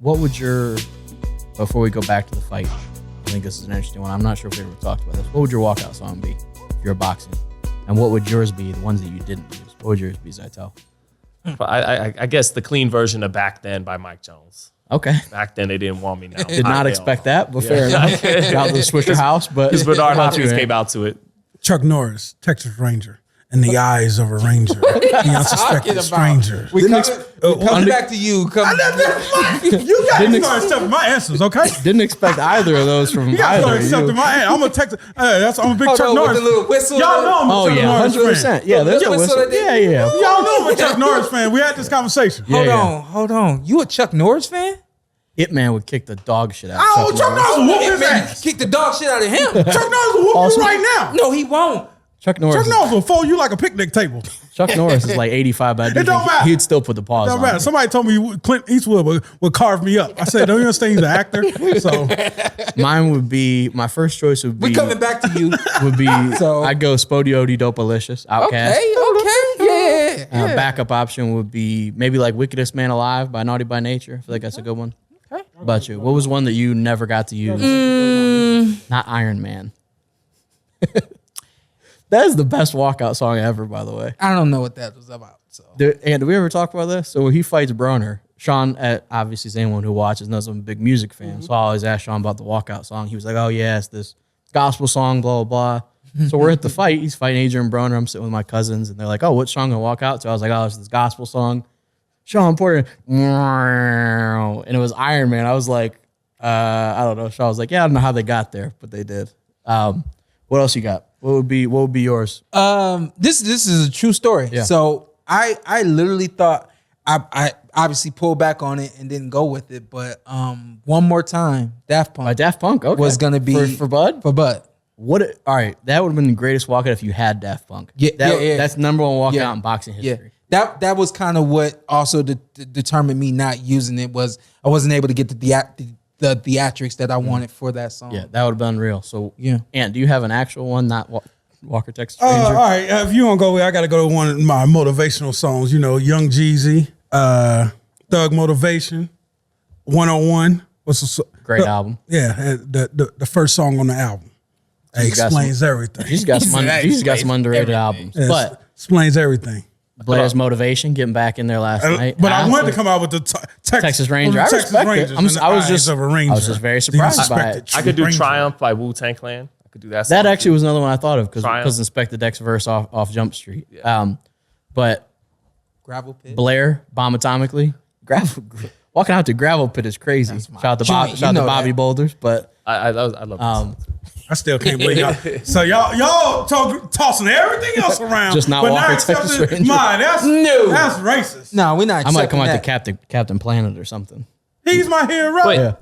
what would your, before we go back to the fight, I think this is an interesting one. I'm not sure if we ever talked about this. What would your walkout song be if you're boxing? And what would yours be, the ones that you didn't use? What would yours be, Zittel? I guess the clean version of Back Then by Mike Jones. Okay. Back then they didn't want me now. Did not expect that, but fair enough. Out the Swisher House, but Because Bernard Hopkins came out to it. Chuck Norris, Texas Ranger. In the eyes of a ranger, the unsuspecting stranger. We coming back to you. You got to start accepting my answers, okay? Didn't expect either of those from You got to start either of accepting you. my answer. I'm a Texas. I'm a big Chuck With Norris. the little whistle. Y'all know I'm a Chuck Norris fan. 100%. Yeah, there's a whistle. Yeah. Y'all know I'm a Chuck Norris fan. We had this conversation. Hold on. You a Chuck Norris fan? Hitman would kick the dog shit out of Oh, Chuck Norris will whoop his ass. Kick the dog shit out of him. Chuck Norris will whoop you right now. No, he won't. Chuck Norris will fold you like a picnic table. Chuck Norris is like 85, but I do It don't think matter. he'd still put the paws Don't on. matter. Somebody told me Clint Eastwood would carve me up. I said, don't you understand he's an actor? So Mine would be, my first choice would be. We coming back to you. Would be, So- I'd go Spodiote Dopalicious, Outkast. Okay. Yeah. Backup option would be maybe like Wickedest Man Alive by Naughty by Nature. I feel like that's a good one. Okay. What about you? What was one that you never got to use? Not Iron Man. That is the best walkout song ever, by the way. I don't know what that was about. So And did we ever talk about this? So when he fights Brenagh, Shawn, obviously is anyone who watches knows I'm a big music fan. So I always ask Shawn about the walkout song. He was like, oh yeah, it's this gospel song, blah, blah, blah. So we're at the fight. He's fighting Adrian Brenagh. I'm sitting with my cousins and they're like, oh, what song gonna walk out? So I was like, oh, it's this gospel song. Shawn Porter, and it was Iron Man. I was like, I don't know. Shawn was like, yeah, I don't know how they got there, but they did. What else you got? What would be yours? this is a true story. Yeah. So I literally thought I obviously pulled back on it and didn't go with it, but One More Time, Daft Punk. By Daft Punk, okay. Was gonna be for Bud? For Bud. All right, that would have been the greatest walkout if you had Daft Punk. Yeah. That's number one walkout Yeah. in boxing history. Yeah. That was kind of what also determined me not using it, was I wasn't able to get the theatrics that I wanted for that song. Yeah, that would have been unreal. So, Yeah. Ant, do you have an actual one, not Walker Texas all Ranger? right, if you don't go, I got to go to one of my motivational songs. You know, Young Jeezy, Thug Motivation, 101. Great album. Yeah, the first song on the album. It explains everything. He's got some underrated albums. Yeah, But explains everything. Blair's Motivation, getting back in there last night. But I wanted to come out with the Texas Ranger. I respect it. I was just very surprised by it. I could do Triumph by Wu-Tang Clan. I could do that. That actually was another one I thought of because Triumph. Inspector Deck's verse off Jump Street. But Gravel Pit. Blair, Bomb Atomically, walking out to Gravel Pit is crazy. Shout out to Bobby Boulders, but I love this. I still can't believe y'all. So y'all tossing everything else around, Just not but Walker, not Texas accepting Ranger. mine. That's racist. No, we're not. I might come out accepting to Captain Planet or something. He's my hero. Wait,